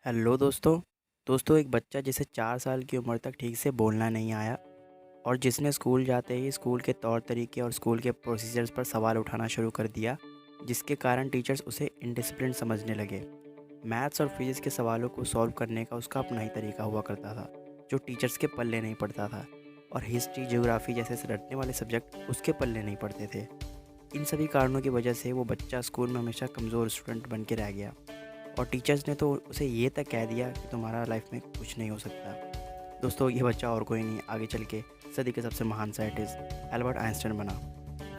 Hello दोस्तों एक बच्चा जिसे 4 साल की उम्र तक ठीक से बोलना नहीं आया और जिसने स्कूल जाते ही स्कूल के तौर तरीके और स्कूल के प्रोसीजर्स पर सवाल उठाना शुरू कर दिया, जिसके कारण टीचर्स उसे इनडिसिप्लिन समझने लगे। मैथ्स और फिजिक्स के सवालों को सॉल्व करने का उसका अपना ही तरीका हुआ करता था, जो टीचर्स के पल्ले नहीं पड़ता था। और हिस्ट्री, ज्योग्राफी जैसे रटने वाले सब्जेक्ट उसके पल्ले नहीं पड़ते थे। इन सभी कारणों की वजह से वो बच्चा स्कूल में हमेशा कमज़ोर स्टूडेंट बन के रह गया और टीचर्स ने तो उसे ये तक कह दिया कि तुम्हारा लाइफ में कुछ नहीं हो सकता। दोस्तों, ये बच्चा और कोई नहीं, आगे चल के सदी के सबसे महान साइंटिस्ट एल्बर्ट आइंस्टाइन बना।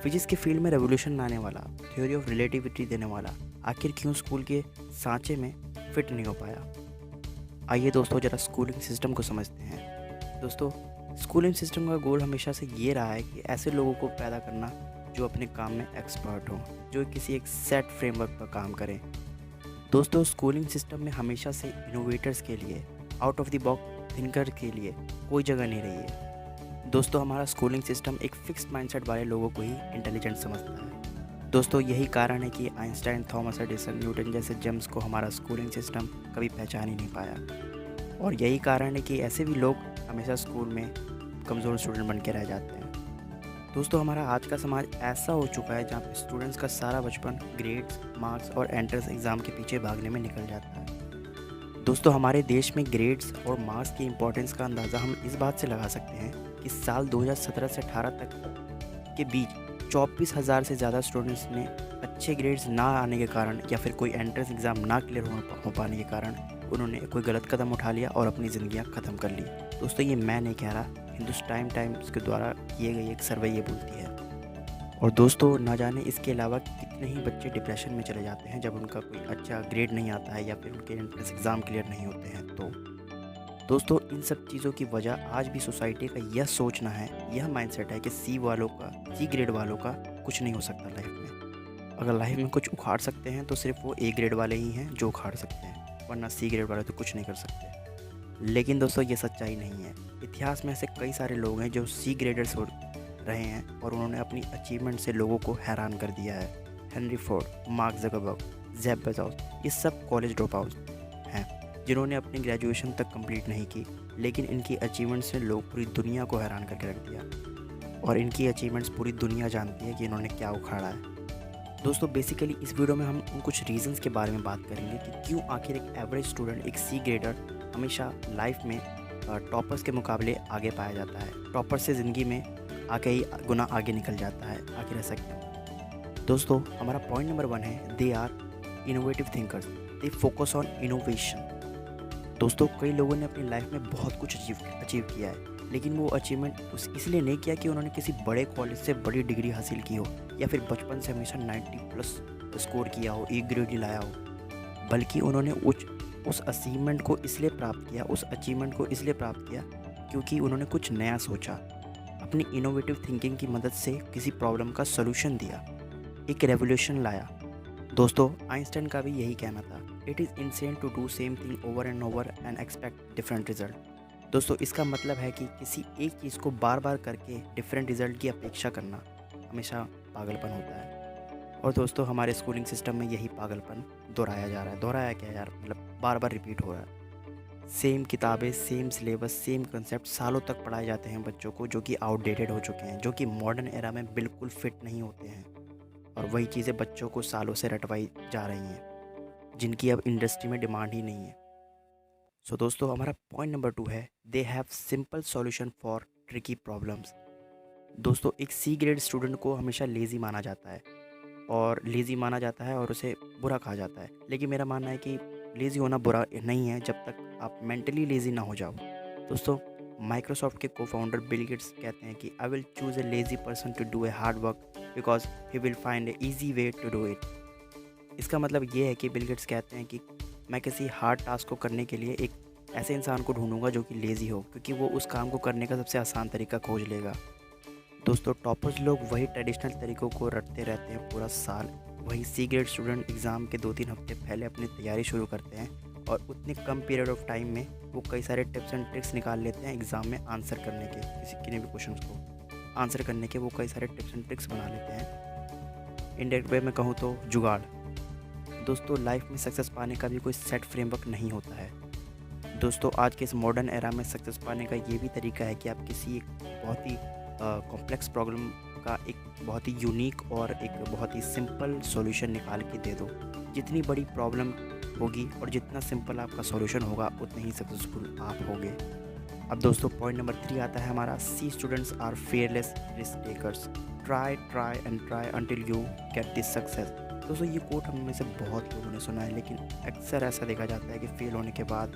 फिजिक्स की फील्ड में रेवोल्यूशन लाने वाला, थ्योरी ऑफ रिलेटिविटी देने वाला, आखिर क्यों स्कूल के सांचे में फिट नहीं हो पाया? आइए दोस्तों जरा स्कूलिंग सिस्टम को समझते हैं। दोस्तों, स्कूलिंग सिस्टम का गोल हमेशा से ये रहा है कि ऐसे लोगों को पैदा करना जो अपने काम में एक्सपर्ट हों, जो किसी एक सेट फ्रेमवर्क पर काम करें। दोस्तों, स्कूलिंग सिस्टम में हमेशा से इनोवेटर्स के लिए, out of the box thinker के लिए कोई जगह नहीं रही है। दोस्तों, हमारा स्कूलिंग सिस्टम एक फिक्स्ड माइंडसेट वाले लोगों को ही इंटेलिजेंट समझता है। दोस्तों, यही कारण है कि आइंस्टाइन, थॉमस एडिसन, न्यूटन जैसे जेम्स को हमारा स्कूलिंग सिस्टम कभी पहचान ही नहीं पाया। और यही कारण है कि ऐसे भी लोग हमेशा स्कूल में कमज़ोर स्टूडेंट बन के रह जाते हैं। दोस्तों, हमारा आज का समाज ऐसा हो चुका है जहाँ पे स्टूडेंट्स का सारा बचपन ग्रेड्स, मार्क्स और एंट्रेंस एग्ज़ाम के पीछे भागने में निकल जाता है। दोस्तों, हमारे देश में ग्रेड्स और मार्क्स की इम्पोर्टेंस का अंदाज़ा हम इस बात से लगा सकते हैं कि साल 2017 से 18 तक के बीच 24,000 से ज़्यादा स्टूडेंट्स ने अच्छे ग्रेड्स ना आने के कारण या फिर कोई एंट्रेंस एग्ज़ाम ना क्लियर हो पाने के कारण उन्होंने कोई गलत कदम उठा लिया और अपनी ज़िंदगियाँ ख़त्म कर ली। दोस्तों, ये मैं नहीं कह रहा, हिंदुस्तान टाइम्स के द्वारा किए गए एक सर्वे ये बोलती है। और दोस्तों, ना जाने इसके अलावा कितने ही बच्चे डिप्रेशन में चले जाते हैं जब उनका कोई अच्छा ग्रेड नहीं आता है या फिर उनके एंट्रेंस एग्ज़ाम क्लियर नहीं होते हैं। तो दोस्तों, इन सब चीज़ों की वजह आज भी सोसाइटी का यह सोचना है, यह माइंडसेट है कि सी ग्रेड वालों का कुछ नहीं हो सकता लाइफ में। अगर लाइफ में कुछ उखाड़ सकते हैं तो सिर्फ वो ए ग्रेड वाले ही हैं जो उखाड़ सकते हैं, वरना सी ग्रेड वाले तो कुछ नहीं कर सकते। लेकिन दोस्तों, ये सच्चाई नहीं है। इतिहास में ऐसे कई सारे लोग हैं जो सी ग्रेडर्स हो रहे हैं और उन्होंने अपनी अचीवमेंट से लोगों को हैरान कर दिया है। Henry Ford, mark Zuckerberg, Jeff Bezos, ये सब कॉलेज ड्रॉप आउट्स हैं जिन्होंने अपनी ग्रेजुएशन तक कंप्लीट नहीं की, लेकिन इनकी अचीवमेंट्स ने लोग पूरी दुनिया को हैरान करके रख दिया और इनकी अचीवमेंट्स पूरी दुनिया जानती है कि इन्होंने क्या उखाड़ा है। दोस्तों, बेसिकली इस वीडियो में हम उन कुछ रीजंस के बारे में बात करेंगे कि क्यों आखिर एक एवरेज स्टूडेंट, एक सी ग्रेडर हमेशा लाइफ में टॉपर्स के मुकाबले आगे पाया जाता है। टॉपर से ज़िंदगी में कई गुना आगे निकल जाता है। आखिर ऐसा क्यों? दोस्तों, हमारा पॉइंट नंबर 1 है, they are innovative thinkers, they focus on innovation. दोस्तों, कई लोगों ने अपनी लाइफ में बहुत कुछ अचीव किया है, लेकिन वो अचीवमेंट इसलिए नहीं किया कि उन्होंने किसी बड़े कॉलेज से बड़ी डिग्री हासिल की हो या फिर बचपन से हमेशा 90+ स्कोर किया हो, एक ग्रेड ही लाया हो, बल्कि उन्होंने उस अचीवमेंट को इसलिए प्राप्त किया क्योंकि उन्होंने कुछ नया सोचा, अपनी इनोवेटिव थिंकिंग की मदद से किसी प्रॉब्लम का सलूशन दिया, एक रेवोल्यूशन लाया। दोस्तों, आइंस्टाइन का भी यही कहना था, it is insane to do same thing over and over and expect different result. दोस्तों, इसका मतलब है कि किसी एक चीज़ को बार बार करके डिफरेंट रिजल्ट की अपेक्षा करना हमेशा पागलपन होता है। और दोस्तों, हमारे स्कूलिंग सिस्टम में यही पागलपन दोहराया जा रहा है। दोहराया क्या यार, मतलब बार बार रिपीट हो रहा है। सेम किताबें, सेम सिलेबस, सेम कंसेप्ट सालों तक पढ़ाए जाते हैं बच्चों को, जो कि आउटडेटेड हो चुके हैं, जो कि मॉडर्न एरा में बिल्कुल फिट नहीं होते हैं। और वही चीज़ें बच्चों को सालों से रटवाई जा रही हैं, जिनकी अब इंडस्ट्री में डिमांड ही नहीं है। सो दोस्तों, हमारा पॉइंट नंबर 2 है, दे have simple solution for tricky problems. दोस्तों, एक सी ग्रेड स्टूडेंट को हमेशा लेज़ी माना जाता है और उसे बुरा कहा जाता है। लेकिन मेरा मानना है कि लेज़ी होना बुरा नहीं है जब तक आप मेंटली लेज़ी ना हो जाओ। दोस्तों, माइक्रोसॉफ्ट के को-फाउंडर बिल गेट्स कहते हैं कि I will choose a lazy person to do a hard work because he will find a easy way to do it. इसका मतलब ये है कि बिल गेट्स कहते हैं कि मैं किसी हार्ड टास्क को करने के लिए एक ऐसे इंसान को ढूंढूंगा जो कि लेज़ी हो, क्योंकि वो उस काम को करने का सबसे आसान तरीका खोज लेगा। दोस्तों, टॉपर्स लोग वही ट्रेडिशनल तरीक़ों को रटते रहते हैं पूरा साल। वही सी ग्रेड स्टूडेंट एग्ज़ाम के 2-3 हफ्ते पहले अपनी तैयारी शुरू करते हैं और उतने कम पीरियड ऑफ टाइम में वो कई सारे टिप्स एंड ट्रिक्स निकाल लेते हैं एग्ज़ाम में आंसर करने के, किसी भी क्वेश्चन को आंसर करने के वो कई सारे टिप्स एंड ट्रिक्स बना लेते हैं। इनडायरेक्ट वे में कहूँ तो जुगाड़। दोस्तों लाइफ में सक्सेस पाने का भी कोई सेट फ्रेमवर्क नहीं होता है। दोस्तों आज के इस मॉडर्न एरा में सक्सेस पाने का ये भी तरीका है कि आप किसी एक बहुत ही कॉम्प्लेक्स प्रॉब्लम का एक बहुत ही यूनिक और एक बहुत ही सिंपल सॉल्यूशन निकाल के दे दो। जितनी बड़ी प्रॉब्लम होगी और जितना सिंपल आपका सॉल्यूशन होगा उतने ही सक्सेसफुल आप होगे। अब दोस्तों पॉइंट नंबर 3 आता है हमारा, C students are fearless risk takers, try try and try until you get this success. दोस्तों ये कोट हम में से बहुत लोगों ने सुना है, लेकिन अक्सर ऐसा देखा जाता है कि फेल होने के बाद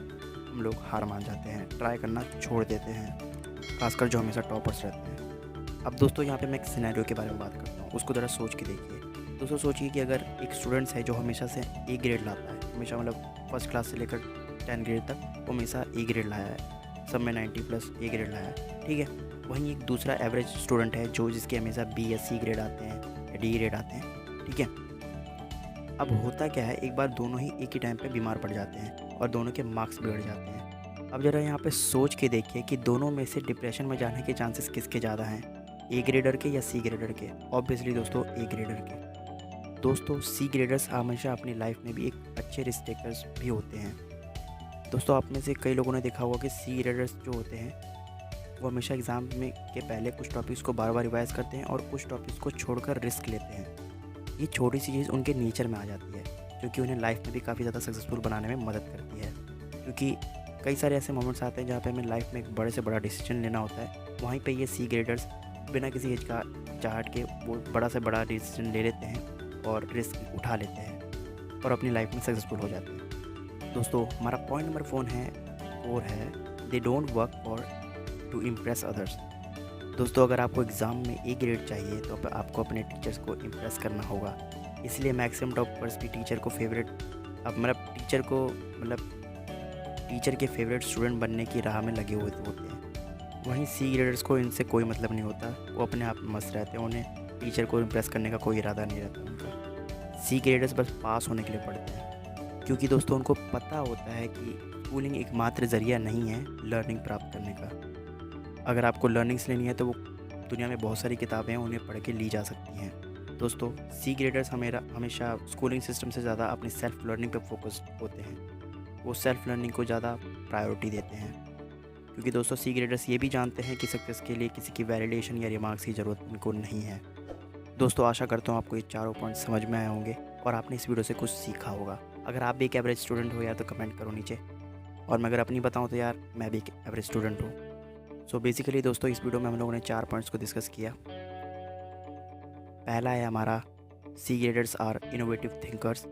हम लोग हार मान जाते हैं, ट्राई करना छोड़ देते हैं, खासकर जो हमेशा टॉपर्स रहते हैं। अब दोस्तों यहाँ पे मैं एक सिनेरियो के बारे में बात करता हूँ, उसको ज़रा सोच के देखिए। दोस्तों सोचिए कि अगर एक स्टूडेंट्स है जो हमेशा से ए ग्रेड लाता है, हमेशा मतलब फर्स्ट क्लास से लेकर 10 ग्रेड तक वो हमेशा ए ग्रेड लाया है, सब में 90+ ए ग्रेड लाया है, ठीक है। वहीं एक दूसरा एवरेज स्टूडेंट है जो जिसके हमेशा बी या सी ग्रेड आते हैं या डी ग्रेड आते हैं, ठीक है। अब होता क्या है, एक बार दोनों ही एक ही टाइम पे बीमार पड़ जाते हैं और दोनों के मार्क्स बिगड़ जाते हैं। अब ज़रा यहाँ पे सोच के देखिए कि दोनों में से डिप्रेशन में जाने के चांसेस किसके ज़्यादा हैं, ए ग्रेडर के या सी ग्रेडर के? ऑब्वियसली दोस्तों ए ग्रेडर के। दोस्तों सी ग्रेडर्स हमेशा अपनी लाइफ में भी एक अच्छे रिस्क टेकर्स भी होते हैं। दोस्तों आप में से कई लोगों ने देखा होगा कि सी ग्रेडर्स जो होते हैं वो हमेशा एग्ज़ाम में के पहले कुछ टॉपिक्स को बार बार रिवाइज़ करते हैं और कुछ टॉपिक्स को छोड़कर रिस्क लेते हैं। ये छोटी सी चीज़ उनके नेचर में आ जाती है, जो कि उन्हें लाइफ में भी काफ़ी ज़्यादा सक्सेसफुल बनाने में मदद करती है। क्योंकि कई सारे ऐसे मोमेंट्स आते हैं जहाँ पे हमें लाइफ में एक बड़े से बड़ा डिसीजन लेना होता है, वहीं पे ये सी ग्रेडर्स बिना किसी हिचकिचाहट के वो बड़ा से बड़ा डिसीजन ले लेते हैं और रिस्क उठा लेते हैं और अपनी लाइफ में सक्सेसफुल हो जाते हैं। दोस्तों हमारा पॉइंट नंबर 4 है they don't work for to impress others. दोस्तों अगर आपको एग्ज़ाम में ए ग्रेड चाहिए तो आपको अपने टीचर्स को इम्प्रेस करना होगा। इसलिए मैक्सिमम टॉपर्स भी टीचर के फेवरेट स्टूडेंट बनने की राह में लगे हुए होते हैं। वहीं सी ग्रेडर्स को इनसे कोई मतलब नहीं होता, वो अपने आप में मस्त रहते हैं, उन्हें टीचर को इम्प्रेस करने का कोई इरादा नहीं रहता उनका। सी ग्रेडर्स बस पास होने के लिए पढ़ते हैं, क्योंकि दोस्तों उनको पता होता है कि स्कूलिंग एकमात्र ज़रिया नहीं है लर्निंग प्राप्त करने का। अगर आपको लर्निंग्स लेनी है तो वो दुनिया में बहुत सारी किताबें हैं, उन्हें पढ़ के ली जा सकती हैं। दोस्तों सी ग्रेडर्स हमेशा स्कूलिंग सिस्टम से ज़्यादा अपनी सेल्फ लर्निंग पर फोकस होते हैं, वो सेल्फ लर्निंग को ज़्यादा प्रायोरिटी देते हैं। क्योंकि दोस्तों सी ग्रेडर्स ये भी जानते हैं कि सक्सेस के लिए किसी की वैलिडेशन या रिमार्क्स की ज़रूरत उनको नहीं है। दोस्तों आशा करता हूँ आपको ये चारों पॉइंट समझ में आए होंगे और आपने इस वीडियो से कुछ सीखा होगा। अगर आप भी एक एवरेज स्टूडेंट हो यार तो कमेंट करो नीचे, और मैं अगर अपनी बताऊँ तो यार मैं भी एक एवरेज स्टूडेंट हूँ। सो बेसिकली दोस्तों इस वीडियो में हम लोगों ने 4 पॉइंट्स को डिस्कस किया। पहला है हमारा, C graders are innovative thinkers,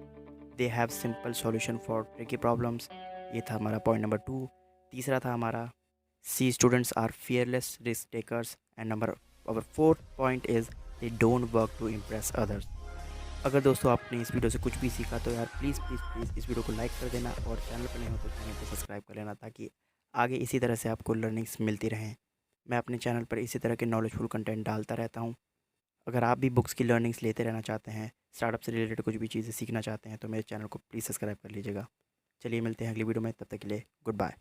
they have simple solution for tricky problems. ये था हमारा पॉइंट नंबर 2। तीसरा था हमारा, C students are fearless risk takers and our 4th point is they don't work to impress others. अगर दोस्तों आपने इस वीडियो से कुछ भी सीखा तो यार प्लीज़ इस वीडियो को लाइक कर देना और चैनल पर नहीं हो तो चैनल को सब्सक्राइब कर लेना, ताकि आगे इसी तरह से आपको लर्निंग्स मिलती रहें। मैं अपने चैनल पर इसी तरह के नॉलेजफुल कंटेंट डालता रहता हूँ। अगर आप भी बुक्स की लर्निंग्स लेते रहना चाहते हैं, स्टार्टअप से रिलेटेड कुछ भी चीज़ें सीखना चाहते हैं, तो मेरे चैनल को प्लीज़ सब्सक्राइब कर लीजिएगा। चलिए मिलते हैं अगली वीडियो में, तब तक के लिए गुड बाय।